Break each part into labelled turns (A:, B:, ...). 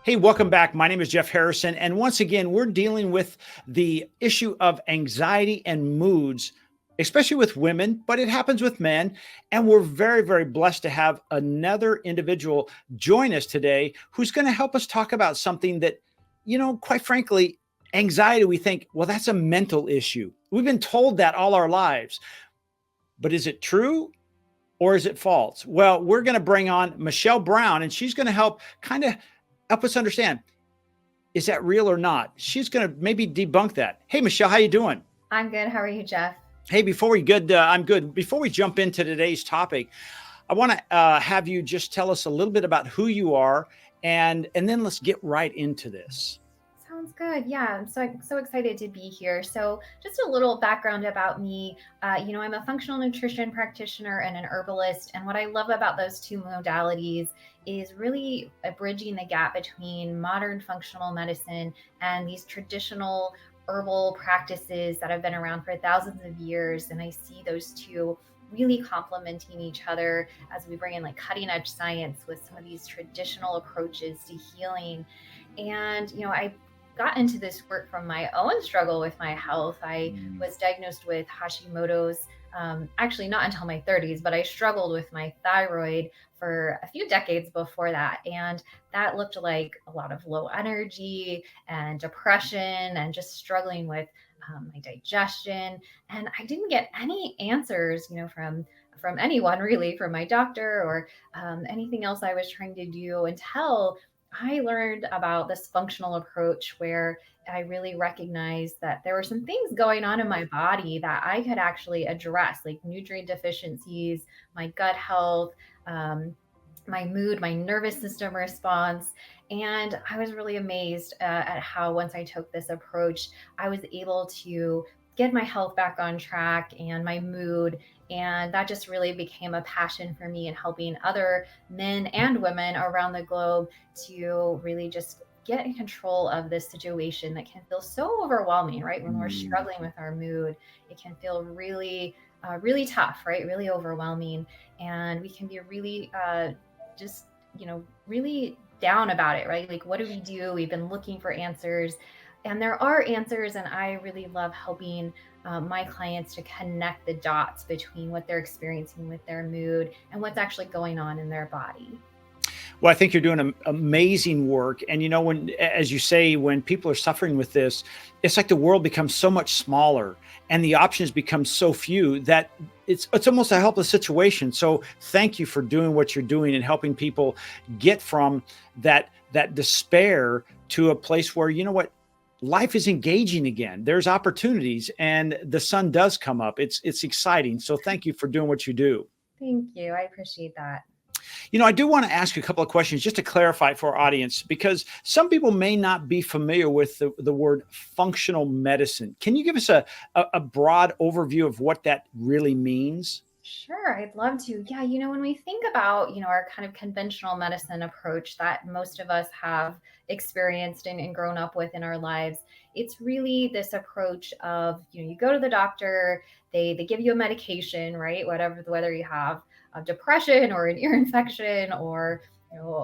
A: Hey, welcome back. My name is Jeff Harrison. And once again, we're dealing with the issue of anxiety and moods, especially with women, but it happens with men. And we're very, very blessed to have another individual join us today who's going to help us talk about something that, quite frankly, anxiety, we think, well, that's a mental issue. We've been told that all our lives. But is it true? Or is it false? Well, we're going to bring on Michelle Brown, and she's going to help us understand, is that real or not? She's going to maybe debunk that. Hey, Michelle, how you doing?
B: I'm good. How are you, Jeff?
A: Hey, I'm good. Before we jump into today's topic, I want to have you just tell us a little bit about who you are, and then let's get right into this.
B: Sounds good. Yeah, I'm so excited to be here. So, just a little background about me. I'm a functional nutrition practitioner and an herbalist, and what I love about those two modalities is really bridging the gap between modern functional medicine and these traditional herbal practices that have been around for thousands of years. And I see those two really complementing each other as we bring in like cutting edge science with some of these traditional approaches to healing. And I got into this work from my own struggle with my health. I was diagnosed with Hashimoto's, actually not until my 30s, but I struggled with my thyroid for a few decades before that. And that looked like a lot of low energy and depression and just struggling with my digestion. And I didn't get any answers, from anyone really, from my doctor or anything else I was trying to do until I learned about this functional approach where I really recognized that there were some things going on in my body that I could actually address, like nutrient deficiencies, my gut health, um, my mood, my nervous system response. And I was really amazed at how, once I took this approach, I was able to get my health back on track and my mood. And that just really became a passion for me in helping other men and women around the globe to really just get in control of this situation that can feel so overwhelming, right? When we're
A: Mm.
B: struggling with our mood, it can feel really tough, right? Really overwhelming. And we can be really just, really down about it, right? Like, what do we do? We've been looking for answers. And there are answers, and I really love helping my clients to connect the dots between what they're experiencing with their mood and what's actually going on in their body.
A: Well, I think you're doing amazing work. And when, as you say, when people are suffering with this, it's like the world becomes so much smaller and the options become so few that it's almost a helpless situation. So thank you for doing what you're doing and helping people get from that despair to a place where, life is engaging again. There's opportunities and the sun does come up. It's exciting. So thank you for doing what you do.
B: Thank you. I appreciate that.
A: I do want to ask you a couple of questions just to clarify for our audience, because some people may not be familiar with the word functional medicine. Can you give us a broad overview of what that really means?
B: Sure, I'd love to. Yeah, when we think about, our kind of conventional medicine approach that most of us have experienced and grown up with in our lives, it's really this approach of, you go to the doctor, they give you a medication, right? Whether you have depression or an ear infection or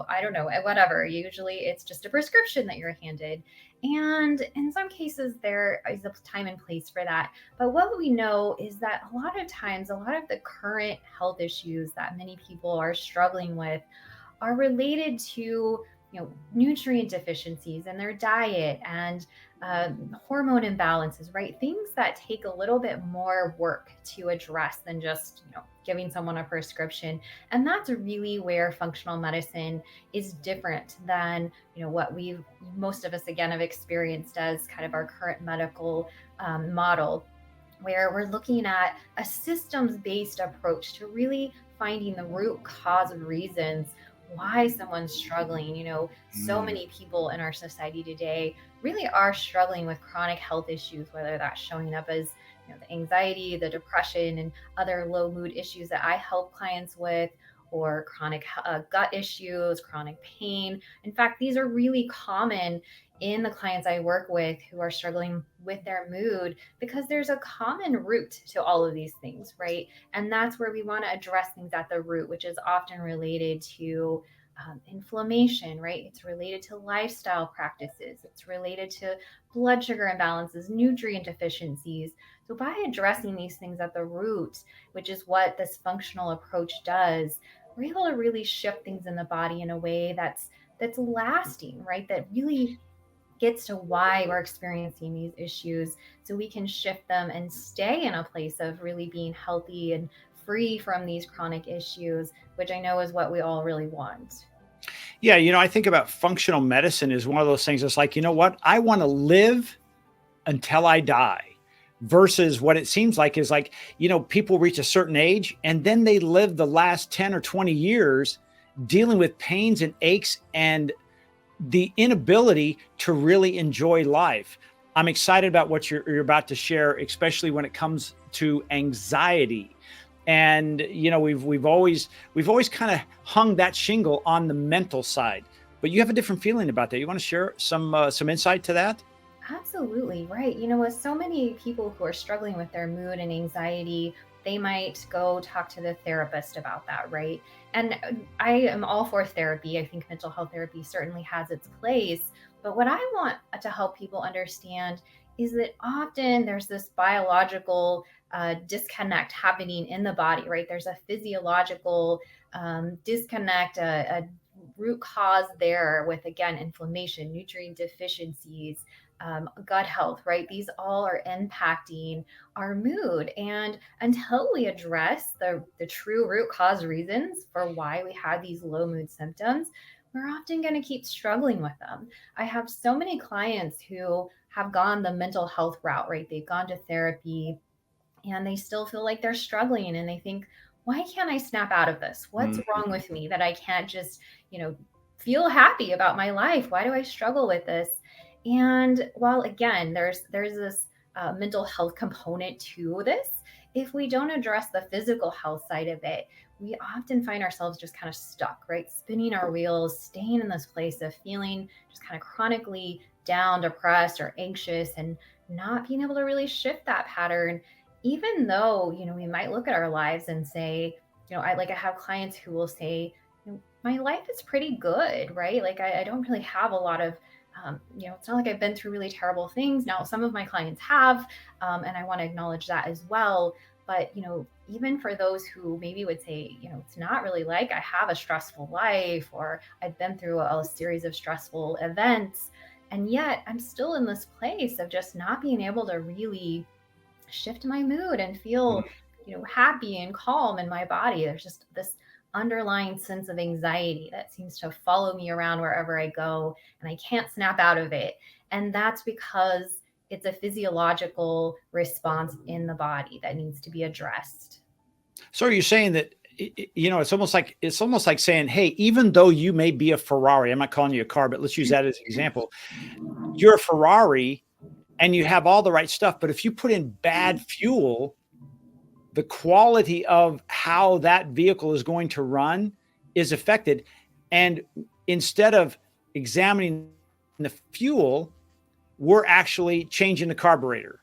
B: I don't know, whatever. Usually it's just a prescription that you're handed. And in some cases, there is a time and place for that. But what we know is that a lot of times, a lot of the current health issues that many people are struggling with are related to nutrient deficiencies in their diet and hormone imbalances, right? Things that take a little bit more work to address than just giving someone a prescription. And that's really where functional medicine is different than what we've most of us again have experienced as kind of our current medical model, where we're looking at a systems based approach to really finding the root cause of reasons why someone's struggling. So
A: Mm.
B: many people in our society today really are struggling with chronic health issues, whether that's showing up as the anxiety, the depression, and other low mood issues that I help clients with, or chronic gut issues, chronic pain. In fact, these are really common in the clients I work with who are struggling with their mood because there's a common root to all of these things, right? And that's where we want to address things at the root, which is often related to inflammation, right? It's related to lifestyle practices. It's related to blood sugar imbalances, nutrient deficiencies. So by addressing these things at the root, which is what this functional approach does, we're able to really shift things in the body in a way that's lasting, right? That really gets to why we're experiencing these issues so we can shift them and stay in a place of really being healthy and free from these chronic issues, which I know is what we all really want.
A: Yeah, I think about functional medicine is one of those things that's like, you know what? I want to live until I die versus what it seems like is like, people reach a certain age and then they live the last 10 or 20 years dealing with pains and aches and the inability to really enjoy life. I'm excited about what you're about to share, especially when it comes to anxiety. And we've always kind of hung that shingle on the mental side, but you have a different feeling about that. You want to share some insight to that?
B: Absolutely right. With so many people who are struggling with their mood and anxiety, they might go talk to the therapist about that, right? And I am all for therapy. I think mental health therapy certainly has its place. But what I want to help people understand is that often there's this biological disconnect happening in the body, right? There's a physiological disconnect, a root cause there with, again, inflammation, nutrient deficiencies, gut health, right? These all are impacting our mood. And until we address the true root cause reasons for why we have these low mood symptoms, we're often going to keep struggling with them. I have so many clients who have gone the mental health route, right? They've gone to therapy and they still feel like they're struggling and they think, why can't I snap out of this? What's wrong with me that I can't just, feel happy about my life? Why do I struggle with this? And while again, there's this mental health component to this, if we don't address the physical health side of it, we often find ourselves just kind of stuck, right? Spinning our wheels, staying in this place of feeling just kind of chronically down, depressed, or anxious, and not being able to really shift that pattern. Even though, we might look at our lives and say, I have clients who will say, my life is pretty good, right? Like I don't really have a lot of it's not like I've been through really terrible things. Now, some of my clients have, and I want to acknowledge that as well. But, even for those who maybe would say, it's not really like I have a stressful life or I've been through a series of stressful events. And yet I'm still in this place of just not being able to really shift my mood and feel, happy and calm in my body. There's just this underlying sense of anxiety that seems to follow me around wherever I go, and I can't snap out of it. And that's because it's a physiological response in the body that needs to be addressed.
A: So are you saying that it's almost like saying, hey, even though you may be a Ferrari, I'm not calling you a car, but let's use that as an example. You're a Ferrari and you have all the right stuff, but if you put in bad fuel, the quality of how that vehicle is going to run is affected. And instead of examining the fuel, we're actually changing the carburetor.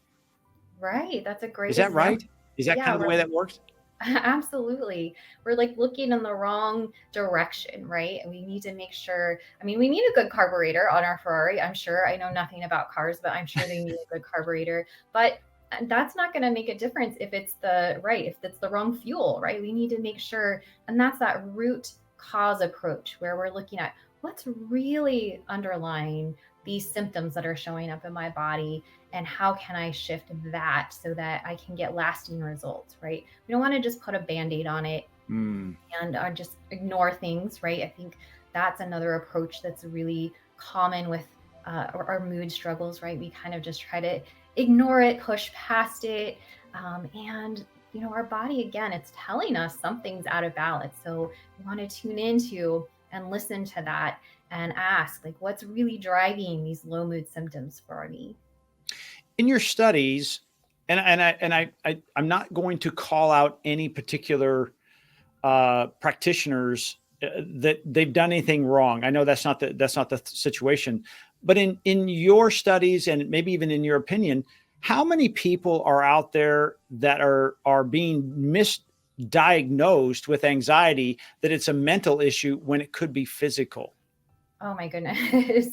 B: Right. That's a great
A: Is that
B: example.
A: right? Is that kind
B: Yeah,
A: of the way that works?
B: absolutely. We're like looking in the wrong direction, right? And we need to make sure, we need a good carburetor on our Ferrari. I'm sure I know nothing about cars, but I'm sure they need a good carburetor. But that's not going to make a difference if it's if it's the wrong fuel, right? We need to make sure, and that's that root cause approach where we're looking at what's really underlying these symptoms that are showing up in my body and how can I shift that so that I can get lasting results, right? We don't want to just put a band-aid on it and just ignore things, right? I think that's another approach that's really common with our mood struggles, right? We kind of just try to ignore it, push past it, and our body, again, it's telling us something's out of balance. So we want to tune into and listen to that and ask, like, what's really driving these low mood symptoms for me?
A: In your studies, I'm not going to call out any particular practitioners that they've done anything wrong. I know that's not the situation, but in your studies and maybe even in your opinion, how many people are out there that are being diagnosed with anxiety that it's a mental issue when it could be physical?
B: Oh my goodness.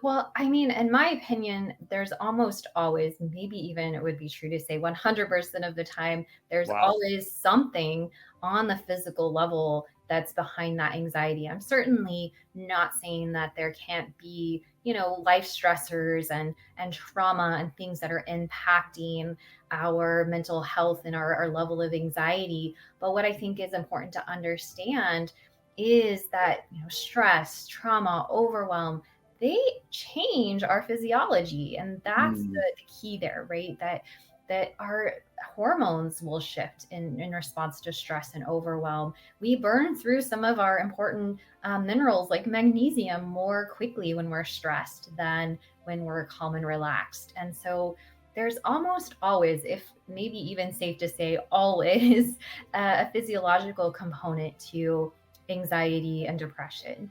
B: Well, I mean, in my opinion, there's almost always, maybe even it would be true to say 100% of the time, there's
A: Wow.
B: always something on the physical level that's behind that anxiety. I'm certainly not saying that there can't be, life stressors and trauma and things that are impacting our mental health and our level of anxiety. But what I think is important to understand is that stress, trauma, overwhelm, they change our physiology, and that's
A: Mm.
B: the key there, right? That our hormones will shift in response to stress and overwhelm. We burn through some of our important minerals like magnesium more quickly when we're stressed than when we're calm and relaxed. And so there's almost always, if maybe even safe to say always, a physiological component to anxiety and depression.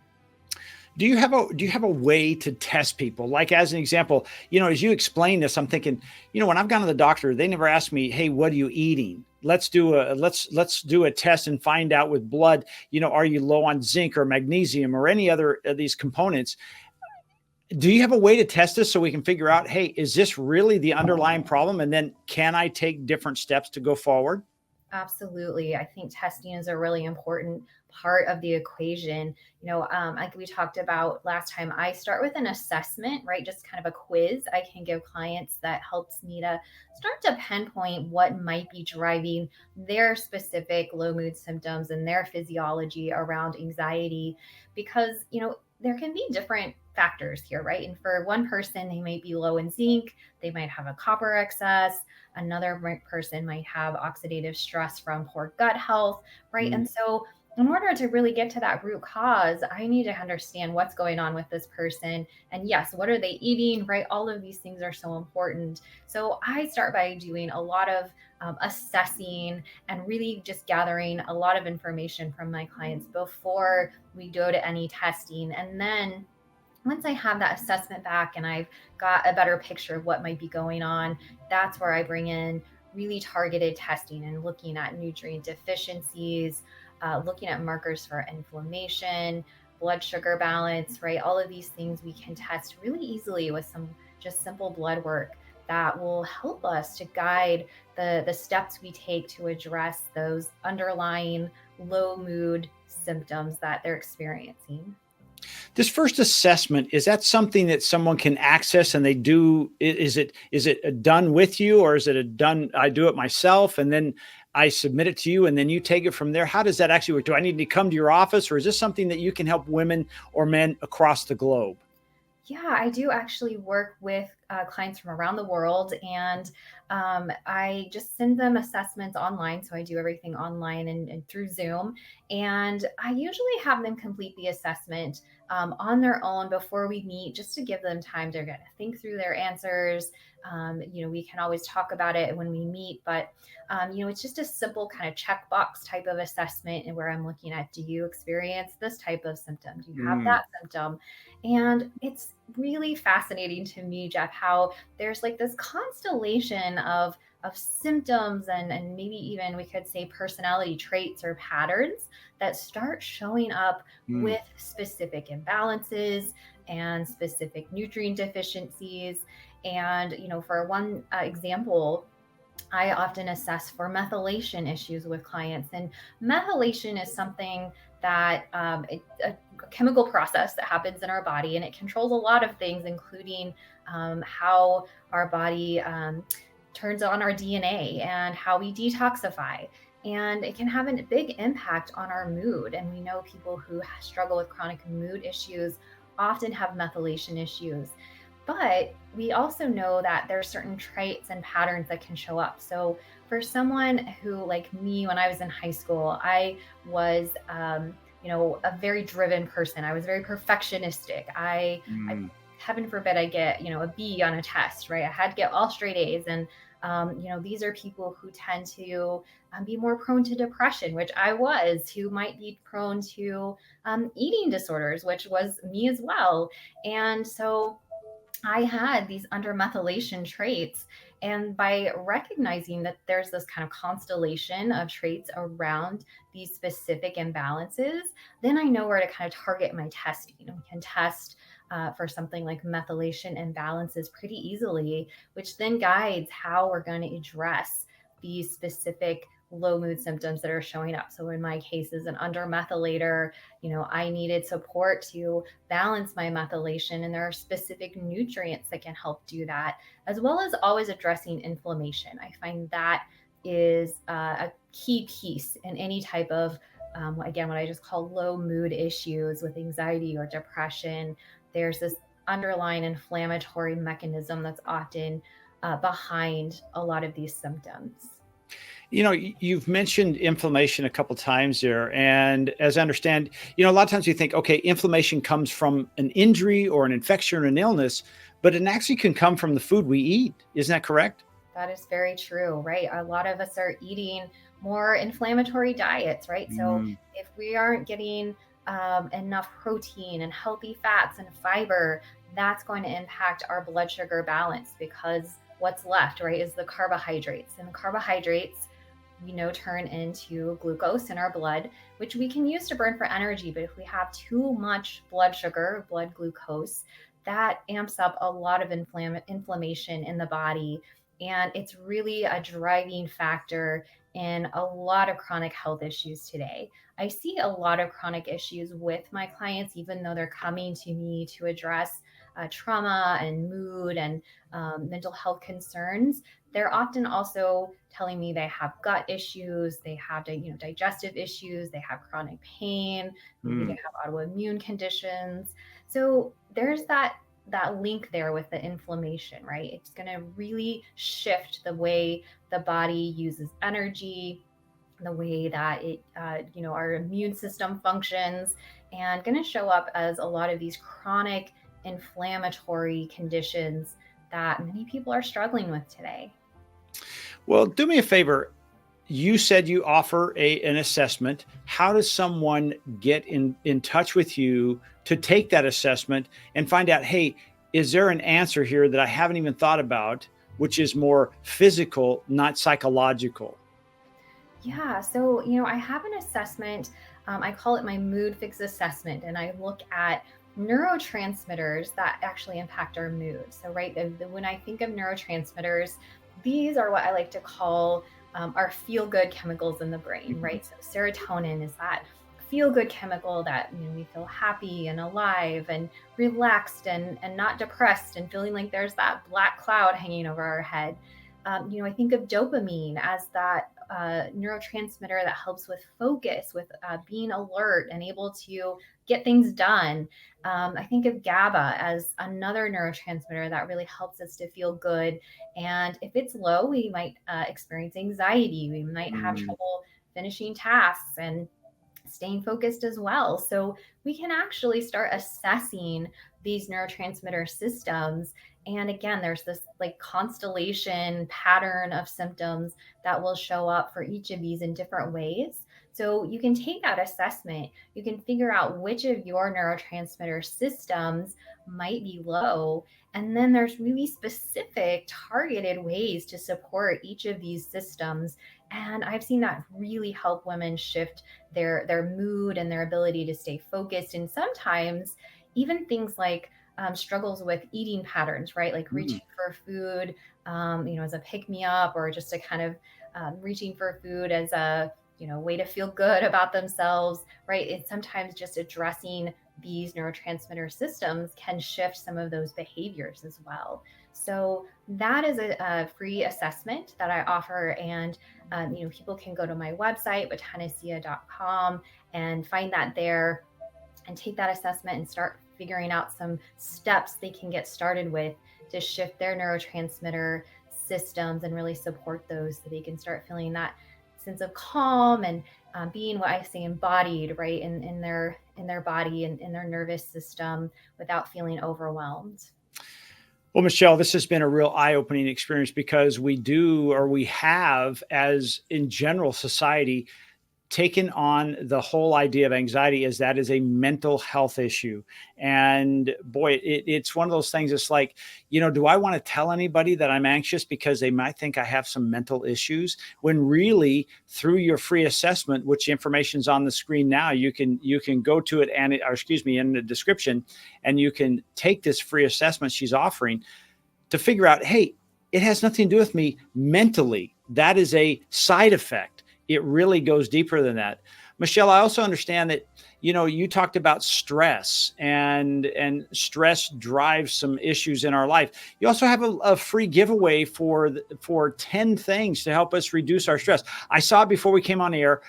A: Do you have a way to test people? Like, as an example, as you explain this, I'm thinking, when I've gone to the doctor, they never ask me, "Hey, what are you eating? Let's do a test and find out with blood, are you low on zinc or magnesium or any other of these components?" Do you have a way to test this so we can figure out, hey, is this really the underlying problem? And then can I take different steps to go forward?
B: Absolutely. I think testing is a really important part of the equation. Like we talked about last time, I start with an assessment, right? Just kind of a quiz I can give clients that helps me to start to pinpoint what might be driving their specific low mood symptoms and their physiology around anxiety. Because, there can be different factors here, right? And for one person, they may be low in zinc, they might have a copper excess. Another person might have oxidative stress from poor gut health, right?
A: Mm.
B: And so, in order to really get to that root cause, I need to understand what's going on with this person. And yes, what are they eating, right? All of these things are so important. So, I start by doing a lot of assessing and really just gathering a lot of information from my clients before we go to any testing. And then once I have that assessment back and I've got a better picture of what might be going on, that's where I bring in really targeted testing and looking at nutrient deficiencies, looking at markers for inflammation, blood sugar balance, right? All of these things we can test really easily with some just simple blood work that will help us to guide the steps we take to address those underlying low mood symptoms that they're experiencing.
A: This first assessment, is that something that someone can access and they do? Is it done with you, or is it a done? I do it myself and then I submit it to you and then you take it from there. How does that actually work? Do I need to come to your office, or is this something that you can help women or men across the globe?
B: Yeah, I do actually work with clients from around the world, and I just send them assessments online. So I do everything online and through Zoom. And I usually have them complete the assessment on their own before we meet, just to give them time to kind of think through their answers. We can always talk about it when we meet, but it's just a simple kind of checkbox type of assessment, and where I'm looking at, do you experience this type of symptom? Do you have
A: Mm.
B: that symptom? And it's really fascinating to me, Jeff, how there's like this constellation of symptoms and maybe even we could say personality traits or patterns that start showing up
A: Mm.
B: with specific imbalances and specific nutrient deficiencies. And for one example, I often assess for methylation issues with clients. And methylation is something that a chemical process that happens in our body, and it controls a lot of things, including how our body turns on our DNA and how we detoxify. And it can have a big impact on our mood. And we know people who struggle with chronic mood issues often have methylation issues. But we also know that there are certain traits and patterns that can show up. So, for someone who, like me, when I was in high school, I was, a very driven person. I was very perfectionistic. I
A: Mm.
B: heaven forbid I get, a B on a test, right? I had to get all straight A's. And, these are people who tend to be more prone to depression, which I was, who might be prone to eating disorders, which was me as well. And so, I had these undermethylation traits. And by recognizing that there's this kind of constellation of traits around these specific imbalances, then I know where to kind of target my testing. We can test for something like methylation imbalances pretty easily, which then guides how we're going to address these specific low mood symptoms that are showing up. So in my case, as an undermethylator, I needed support to balance my methylation, and there are specific nutrients that can help do that, as well as always addressing inflammation. I find that is a key piece in any type of again, what I just call low mood issues with anxiety or depression. There's this underlying inflammatory mechanism that's often behind a lot of these symptoms.
A: You've mentioned inflammation a couple times there. And as I understand, a lot of times you think, okay, inflammation comes from an injury or an infection or an illness, but it actually can come from the food we eat. Isn't that correct?
B: That is very true, right? A lot of us are eating more inflammatory diets, right? So
A: Mm,
B: if we aren't getting enough protein and healthy fats and fiber, that's going to impact our blood sugar balance, because what's left, right, is the carbohydrates. And carbohydrates, turn into glucose in our blood, which we can use to burn for energy. But if we have too much blood sugar, blood glucose, that amps up a lot of inflammation in the body. And it's really a driving factor in a lot of chronic health issues today. I see a lot of chronic issues with my clients, even though they're coming to me to address trauma and mood and mental health concerns. They're often also telling me they have gut issues, they have digestive issues, they have chronic pain, maybe they
A: mm.
B: have autoimmune conditions. So there's that link there with the inflammation, right? It's going to really shift the way the body uses energy, the way that our immune system functions, and going to show up as a lot of these chronic inflammatory conditions that many people are struggling with today.
A: Well, do me a favor. You said you offer an assessment. How does someone get in touch with you to take that assessment and find out, hey, is there an answer here that I haven't even thought about, which is more physical, not psychological?
B: Yeah, so I have an assessment. I call it my mood fix assessment, and I look at neurotransmitters that actually impact our mood. So, right, when I think of neurotransmitters, these are what I like to call our feel good chemicals in the brain,
A: Mhm.
B: right? So, serotonin is that feel good chemical that we feel happy and alive and relaxed and not depressed and feeling like there's that black cloud hanging over our head. I think of dopamine as that neurotransmitter that helps with focus, with being alert and able to get things done. I think of GABA as another neurotransmitter that really helps us to feel good. And if it's low, we might experience anxiety. We might have
A: Mm.
B: trouble finishing tasks and staying focused as well. So we can actually start assessing these neurotransmitter systems. And again, there's this like constellation pattern of symptoms that will show up for each of these in different ways. So you can take that assessment, you can figure out which of your neurotransmitter systems might be low. And then there's really specific targeted ways to support each of these systems. And I've seen that really help women shift their mood and their ability to stay focused. And sometimes even things like struggles with eating patterns, right? Like
A: Mm.
B: reaching for food, as a pick me up, or just a kind of reaching for food as a way to feel good about themselves, right? It's sometimes just addressing these neurotransmitter systems can shift some of those behaviors as well. So that is a free assessment that I offer, and people can go to my website, botanicea.com, and find that there and take that assessment and start figuring out some steps they can get started with to shift their neurotransmitter systems and really support those so they can start feeling that sense of calm and being what I say embodied, right, in their body and in their nervous system without feeling overwhelmed.
A: Well, Michelle, this has been a real eye-opening experience because we do, or we have, as in general society, taken on the whole idea of anxiety as that is a mental health issue. And boy, it's one of those things. It's like, do I want to tell anybody that I'm anxious because they might think I have some mental issues, when really through your free assessment, which information's on the screen now, you can go to it in the description, and you can take this free assessment she's offering to figure out, hey, it has nothing to do with me mentally. That is a side effect. It really goes deeper than that. Michelle, I also understand that, you talked about stress, and stress drives some issues in our life. You also have a free giveaway for 10 things to help us reduce our stress. I saw it before we came on air.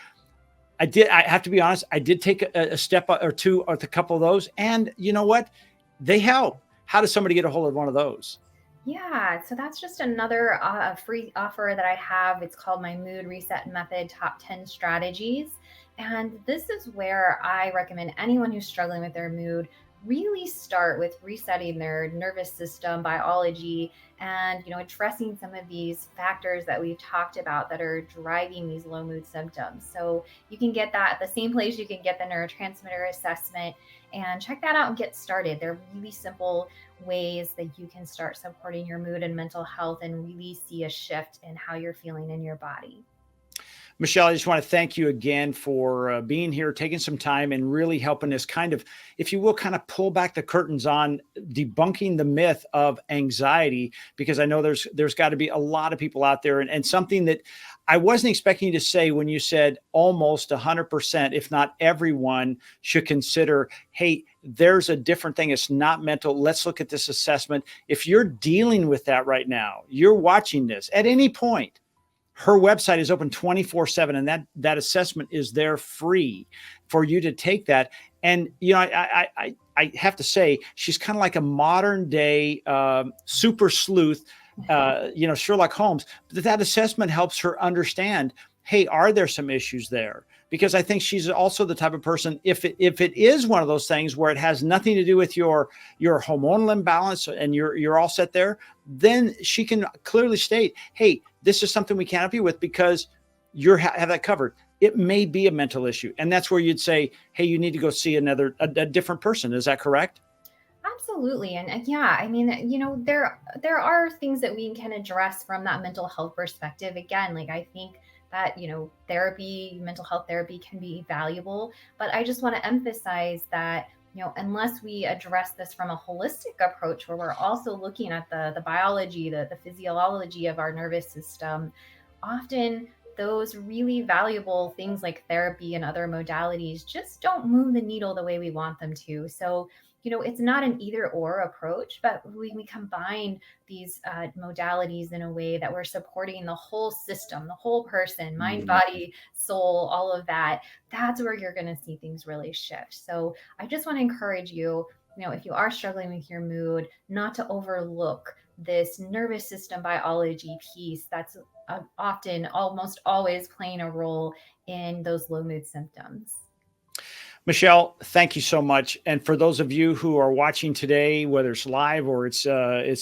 A: I have to be honest, I did take a step or two with a couple of those, and you know what? They help. How does somebody get a hold of one of those?
B: Yeah, so that's just another free offer that I have. It's called my Mood Reset Method Top 10 Strategies. And this is where I recommend anyone who's struggling with their mood really start with resetting their nervous system biology, and addressing some of these factors that we've talked about that are driving these low mood symptoms. So you can get that at the same place you can get the neurotransmitter assessment, and check that out and get started. They're really simple ways that you can start supporting your mood and mental health and really see a shift in how you're feeling in your body.
A: Michelle, I just want to thank you again for being here, taking some time, and really helping us kind of, if you will, kind of pull back the curtains on debunking the myth of anxiety, because I know there's got to be a lot of people out there, and something that I wasn't expecting you to say when you said almost 100%, if not everyone, should consider, hey, there's a different thing. It's not mental. Let's look at this assessment. If you're dealing with that right now, you're watching this at any point, her website is open 24/7, and that assessment is there free for you to take that. And, I have to say, she's kind of like a modern day super sleuth, Sherlock Holmes. But that assessment helps her understand, hey, are there some issues there? Because I think she's also the type of person, if it is one of those things where it has nothing to do with your hormonal imbalance and you're all set there, then she can clearly state, hey, this is something we can't help you with because you have that covered. It may be a mental issue. And that's where you'd say, hey, you need to go see a different person. Is that correct?
B: Absolutely. And yeah, I mean, there are things that we can address from that mental health perspective. Again, like I think that, therapy, mental health therapy can be valuable, but I just want to emphasize that, unless we address this from a holistic approach where we're also looking at the biology, the physiology of our nervous system, often those really valuable things like therapy and other modalities just don't move the needle the way we want them to. So, it's not an either or approach, but we combine these modalities in a way that we're supporting the whole system, the whole person, mind, body, soul, all of that. That's where you're going to see things really shift. So I just want to encourage you, if you are struggling with your mood, not to overlook this nervous system biology piece that's often, almost always playing a role in those low mood symptoms.
A: Michelle, thank you so much. And for those of you who are watching today, whether it's live or it's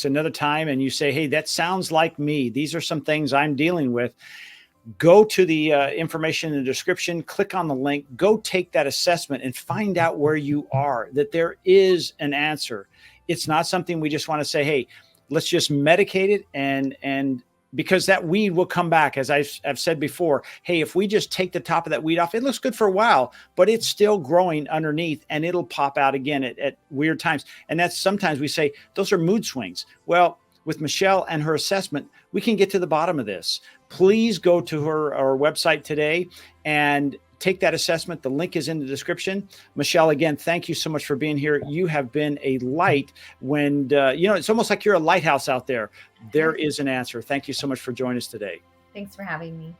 A: another time, and you say, hey, that sounds like me, these are some things I'm dealing with, go to the information in the description, click on the link, go take that assessment and find out where you are, that there is an answer. It's not something we just want to say, hey, let's just medicate it and because that weed will come back. As I've said before, hey, if we just take the top of that weed off, it looks good for a while, but it's still growing underneath and it'll pop out again at weird times. And that's sometimes we say those are mood swings. Well, with Michelle and her assessment, we can get to the bottom of this. Please go to our website today and take that assessment. The link is in the description. Michelle, again, thank you so much for being here. You have been a light when, it's almost like you're a lighthouse out there. There is an answer. Thank you so much for joining us today.
B: Thanks for having me.